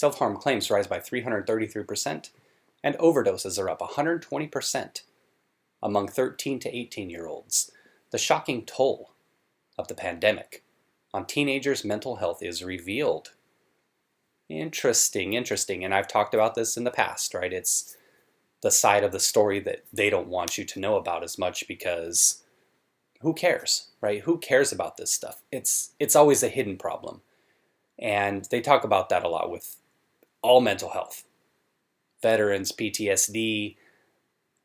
Self-harm claims rise by 333%, and overdoses are up 120% among 13 to 18-year-olds. The shocking toll of the pandemic on teenagers' mental health is revealed. Interesting. And I've talked about this in the past, right? It's the side of the story that they don't want you to know about as much because who cares, right? Who cares about this stuff? It's always a hidden problem. And they talk about that a lot with all mental health. Veterans, PTSD,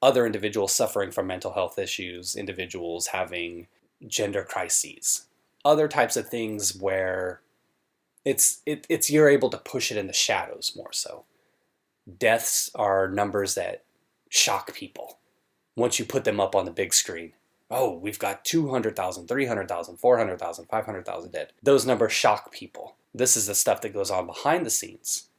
other individuals suffering from mental health issues, individuals having gender crises, other types of things where it's you're able to push it in the shadows more so. Deaths are numbers that shock people once you put them up on the big screen. Oh, we've got 200,000, 300,000, 400,000, 500,000 dead. Those numbers shock people. This is the stuff that goes on behind the scenes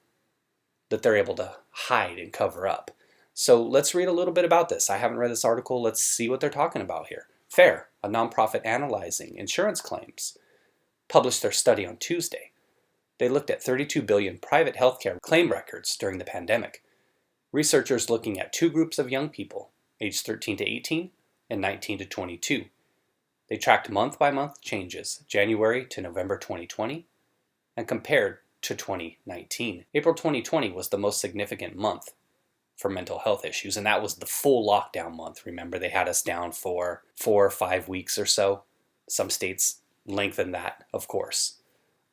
that they're able to hide and cover up. So let's read a little bit about this. I haven't read this article. Let's see what they're talking about here. FAIR, a nonprofit analyzing insurance claims, published their study on Tuesday. They looked at 32 billion private healthcare claim records during the pandemic. Researchers looking at two groups of young people, aged 13 to 18 and 19 to 22. They tracked month-by-month changes, January to November 2020, and compared to 2019. April 2020 was the most significant month for mental health issues, and that was the full lockdown month. Remember, they had us down for 4 or 5 weeks or so. Some states lengthened that, of course.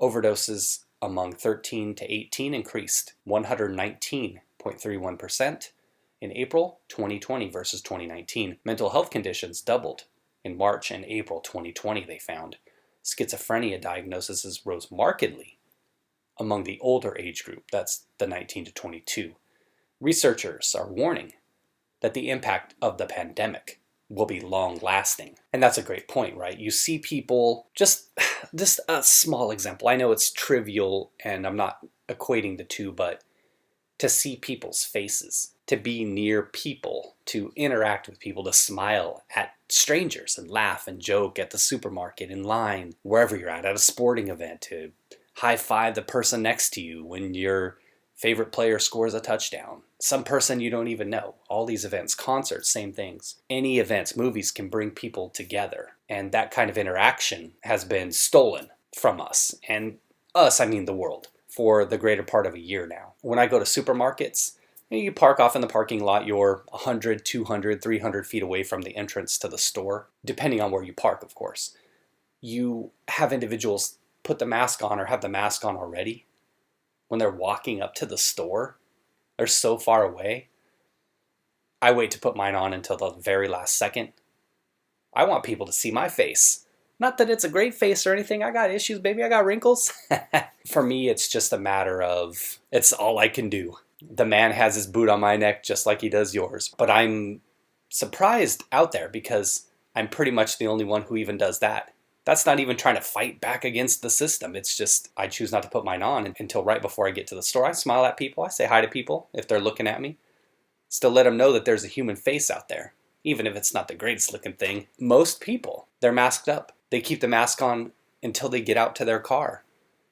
Overdoses among 13 to 18 increased 119.31% in April 2020 versus 2019. Mental health conditions doubled in March and April 2020, they found. Schizophrenia diagnoses rose markedly among the older age group, that's the 19 to 22. Researchers are warning that the impact of the pandemic will be long-lasting. And that's a great point, right? You see people, just a small example. I know it's trivial and I'm not equating the two, but to see people's faces, to be near people, to interact with people, to smile at strangers and laugh and joke at the supermarket, in line, wherever you're at a sporting event, to high-five the person next to you when your favorite player scores a touchdown, some person you don't even know. All these events, concerts, same things. Any events, movies can bring people together. And that kind of interaction has been stolen from us. And us, I mean the world, for the greater part of a year now. When I go to supermarkets, you park off in the parking lot, you're 100, 200, 300 feet away from the entrance to the store, depending on where you park, of course. You have individuals put the mask on or have the mask on already when they're walking up to the store. They're so far away. I wait to put mine on until the very last second. I want people to see my face. Not that it's a great face or anything. I got issues, baby. I got wrinkles. For me, it's just a matter of, it's all I can do. The man has his boot on my neck just like he does yours. But I'm surprised out there because I'm pretty much the only one who even does that. That's not even trying to fight back against the system. It's just I choose not to put mine on until right before I get to the store. I smile at people. I say hi to people if they're looking at me. Still let them know that there's a human face out there, even if it's not the greatest looking thing. Most people, they're masked up. They keep the mask on until they get out to their car.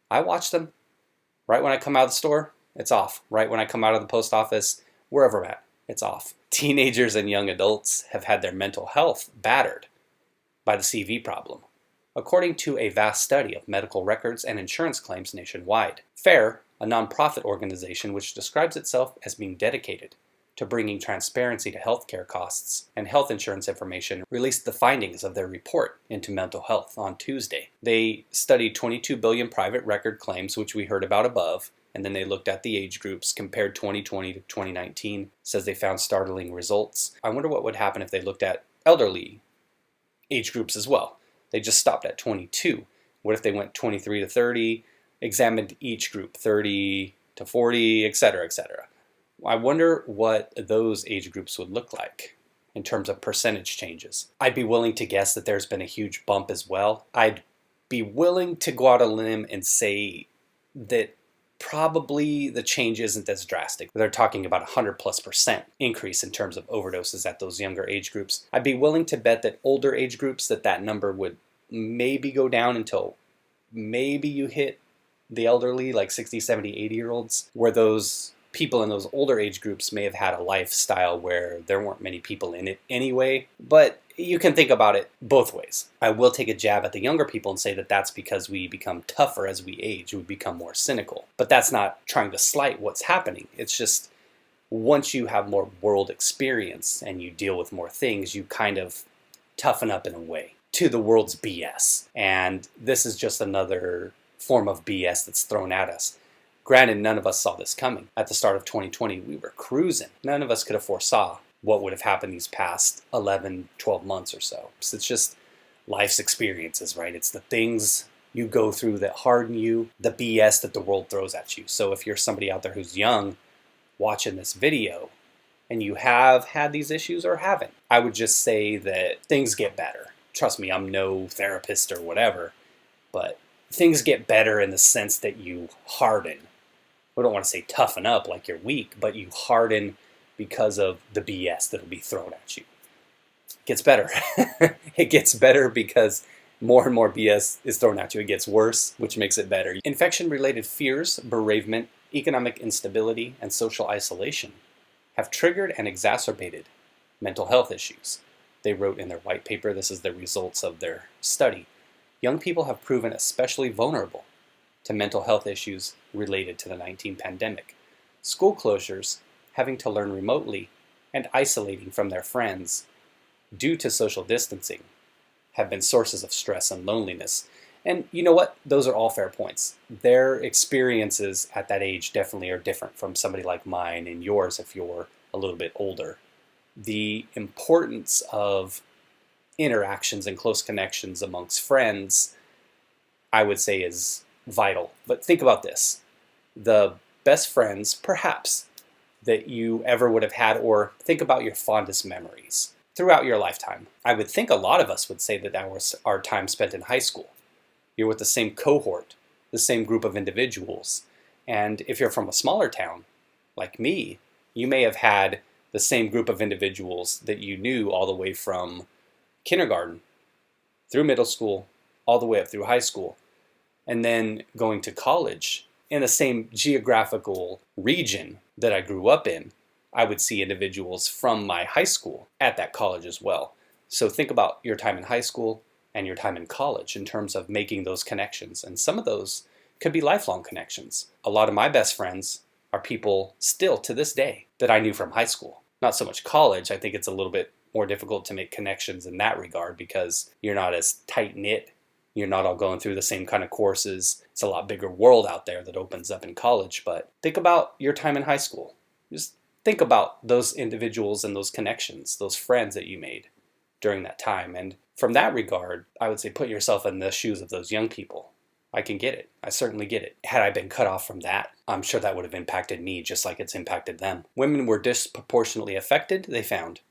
I watch them. Right when I come out of the store, it's off. Right when I come out of the post office, wherever I'm at, it's off. Teenagers and young adults have had their mental health battered by the CV problem, according to a vast study of medical records and insurance claims nationwide. FAIR, a nonprofit organization which describes itself as being dedicated to bringing transparency to healthcare costs and health insurance information, released the findings of their report into mental health on Tuesday. They studied 22 billion private record claims, which we heard about above, and then they looked at the age groups, compared 2020 to 2019, says they found startling results. I wonder what would happen if they looked at elderly age groups as well. They just stopped at 22. What if they went 23 to 30, examined each group, 30 to 40, etc., etc.? I wonder what those age groups would look like in terms of percentage changes. I'd be willing to guess that there's been a huge bump as well. I'd be willing to go out on a limb and say that probably the change isn't as drastic. They're talking about 100+% increase in terms of overdoses at those younger age groups. I'd be willing to bet that older age groups, that number would maybe go down until maybe you hit the elderly, like 60, 70, 80-year-olds, where those people in those older age groups may have had a lifestyle where there weren't many people in it anyway. But you can think about it both ways. I will take a jab at the younger people and say that that's because we become tougher as we age. We become more cynical. But that's not trying to slight what's happening. It's just once you have more world experience and you deal with more things, you kind of toughen up in a way to the world's BS. And this is just another form of BS that's thrown at us. Granted, none of us saw this coming. At the start of 2020, we were cruising. None of us could have foresaw what would have happened these past 11, 12 months or so. So it's just life's experiences, right? It's the things you go through that harden you, the BS that the world throws at you. So if you're somebody out there who's young watching this video and you have had these issues or haven't, I would just say that things get better. Trust me, I'm no therapist or whatever, but things get better in the sense that you harden. I don't want to say toughen up like you're weak, but you harden because of the BS that'll be thrown at you. It gets better. It gets better because more and more BS is thrown at you. It gets worse, which makes it better. Infection-related fears, bereavement, economic instability, and social isolation have triggered and exacerbated mental health issues. They wrote in their white paper, this is the results of their study. Young people have proven especially vulnerable to mental health issues related to the 19 pandemic. School closures, having to learn remotely, and isolating from their friends due to social distancing have been sources of stress and loneliness. And you know what? Those are all fair points. Their experiences at that age definitely are different from somebody like mine and yours if you're a little bit older. The importance of interactions and close connections amongst friends, I would say, is vital. But think about this. The best friends, perhaps, that you ever would have had, or think about your fondest memories throughout your lifetime. I would think a lot of us would say that was our time spent in high school. You're with the same cohort, the same group of individuals. And if you're from a smaller town, like me, you may have had the same group of individuals that you knew all the way from kindergarten, through middle school, all the way up through high school. And then going to college in the same geographical region that I grew up in, I would see individuals from my high school at that college as well. So think about your time in high school and your time in college in terms of making those connections. And some of those could be lifelong connections. A lot of my best friends are people still to this day that I knew from high school. Not so much college. I think it's a little bit more difficult to make connections in that regard because you're not as tight-knit. You're not all going through the same kind of courses. It's a lot bigger world out there that opens up in college. But think about your time in high school. Just think about those individuals and those connections, those friends that you made during that time. And from that regard, I would say put yourself in the shoes of those young people. I can get it. I certainly get it. Had I been cut off from that, I'm sure that would have impacted me just like it's impacted them. Women were disproportionately affected, they found.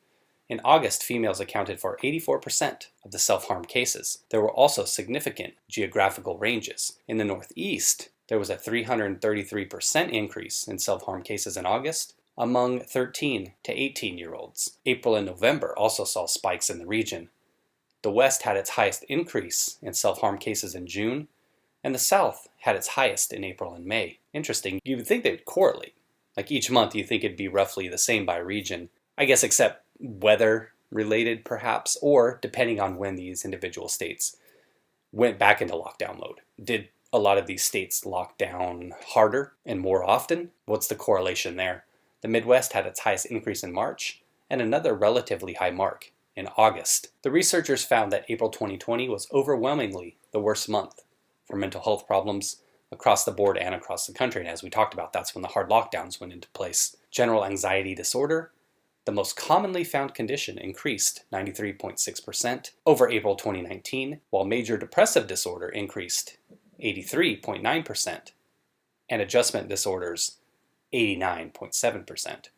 In August, females accounted for 84% of the self-harm cases. There were also significant geographical ranges. In the Northeast, there was a 333% increase in self-harm cases in August among 13 to 18-year-olds. April and November also saw spikes in the region. The West had its highest increase in self-harm cases in June, and the South had its highest in April and May. Interesting. You would think they would correlate. Like each month, you think it'd be roughly the same by region. I guess except weather related perhaps, or depending on when these individual states went back into lockdown mode. Did a lot of these states lock down harder and more often? What's the correlation there? The Midwest had its highest increase in March and another relatively high mark in August. The researchers found that April 2020 was overwhelmingly the worst month for mental health problems across the board and across the country. And as we talked about, that's when the hard lockdowns went into place. General anxiety disorder, the most commonly found condition, increased 93.6% over April 2019, while major depressive disorder increased 83.9%, and adjustment disorders 89.7%.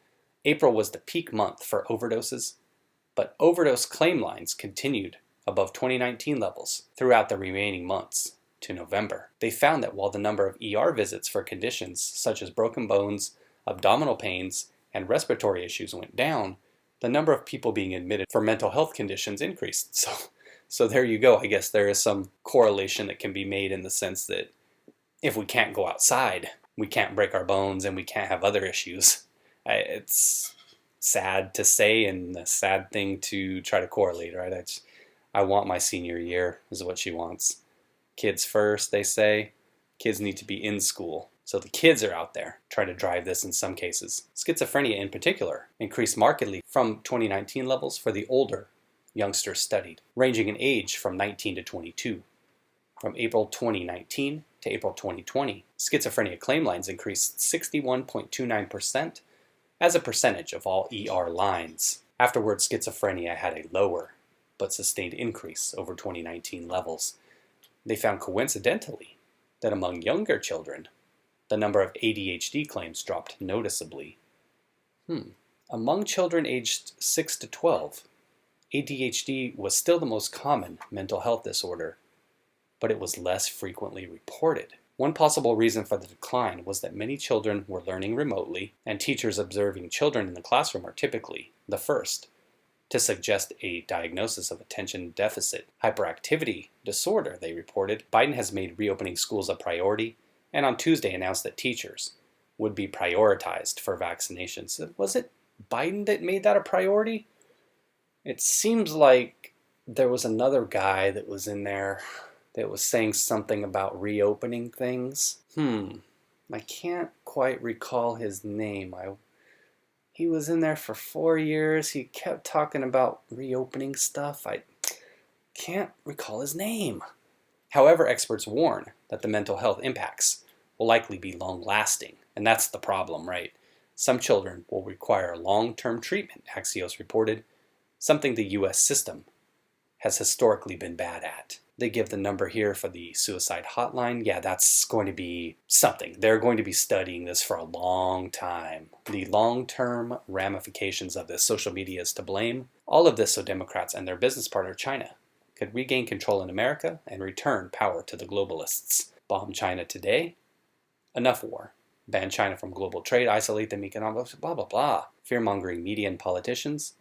April was the peak month for overdoses, but overdose claim lines continued above 2019 levels throughout the remaining months to November. They found that while the number of ER visits for conditions such as broken bones, abdominal pains, and respiratory issues went down, the number of people being admitted for mental health conditions increased. So there you go. I guess there is some correlation that can be made in the sense that if we can't go outside, we can't break our bones and we can't have other issues. It's sad to say and a sad thing to try to correlate, right? I want my senior year, is what she wants. Kids first, they say. Kids need to be in school. So the kids are out there trying to drive this in some cases. Schizophrenia in particular increased markedly from 2019 levels for the older youngsters studied, ranging in age from 19 to 22. From April 2019 to April 2020, schizophrenia claim lines increased 61.29% as a percentage of all ER lines. Afterwards, schizophrenia had a lower but sustained increase over 2019 levels. They found coincidentally that among younger children, the number of ADHD claims dropped noticeably. Among children aged 6 to 12, ADHD was still the most common mental health disorder, but it was less frequently reported. One possible reason for the decline was that many children were learning remotely, and teachers observing children in the classroom are typically the first to suggest a diagnosis of attention deficit hyperactivity disorder, they reported. Biden has made reopening schools a priority, and on Tuesday announced that teachers would be prioritized for vaccinations. Was it Biden that made that a priority? It seems like there was another guy that was in there that was saying something about reopening things. I can't quite recall his name. He was in there for 4 years. He kept talking about reopening stuff. I can't recall his name. However, experts warn that the mental health impacts will likely be long-lasting, and that's the problem, right? Some children will require long-term treatment, Axios reported, something the U.S. system has historically been bad at. They give the number here for the suicide hotline. Yeah, that's going to be something. They're going to be studying this for a long time. The long-term ramifications of this. Social media is to blame. All of this so Democrats and their business partner China could regain control in America and return power to the globalists. Bomb China today? Enough war. Ban China from global trade, isolate them economically, blah, blah, blah. Fear-mongering media and politicians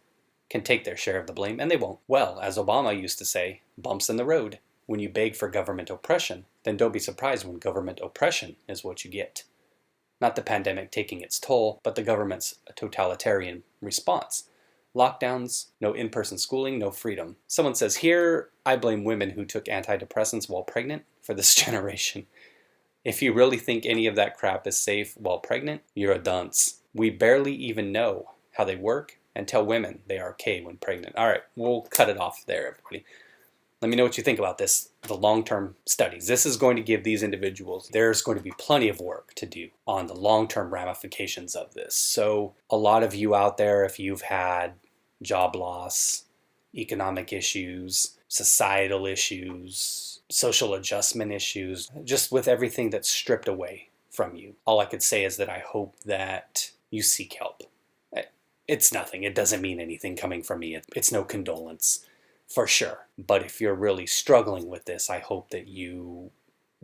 can take their share of the blame, and they won't. Well, as Obama used to say, bumps in the road. When you beg for government oppression, then don't be surprised when government oppression is what you get. Not the pandemic taking its toll, but the government's totalitarian response. Lockdowns, no in-person schooling, no freedom. Someone says, here, I blame women who took antidepressants while pregnant for this generation. If you really think any of that crap is safe while pregnant, you're a dunce. We barely even know how they work and tell women they are okay when pregnant. All right, we'll cut it off there, everybody. Let me know what you think about this, the long-term studies. This is going to give these individuals, there's going to be plenty of work to do on the long-term ramifications of this. So a lot of you out there, if you've had job loss, economic issues, societal issues, social adjustment issues, just with everything that's stripped away from you, all I could say is that I hope that you seek help. It's nothing. It doesn't mean anything coming from me. It's no condolence. For sure. But if you're really struggling with this, I hope that you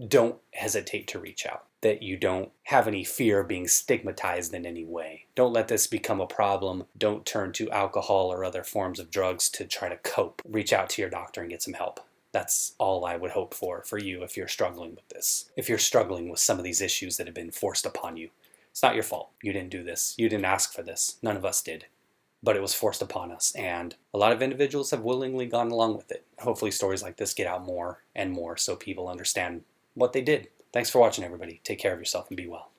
don't hesitate to reach out, that you don't have any fear of being stigmatized in any way. Don't let this become a problem. Don't turn to alcohol or other forms of drugs to try to cope. Reach out to your doctor and get some help. That's all I would hope for you if you're struggling with this. If you're struggling with some of these issues that have been forced upon you. It's not your fault. You didn't do this. You didn't ask for this. None of us did. But it was forced upon us, and a lot of individuals have willingly gone along with it. Hopefully stories like this get out more and more so people understand what they did. Thanks for watching, everybody. Take care of yourself and be well.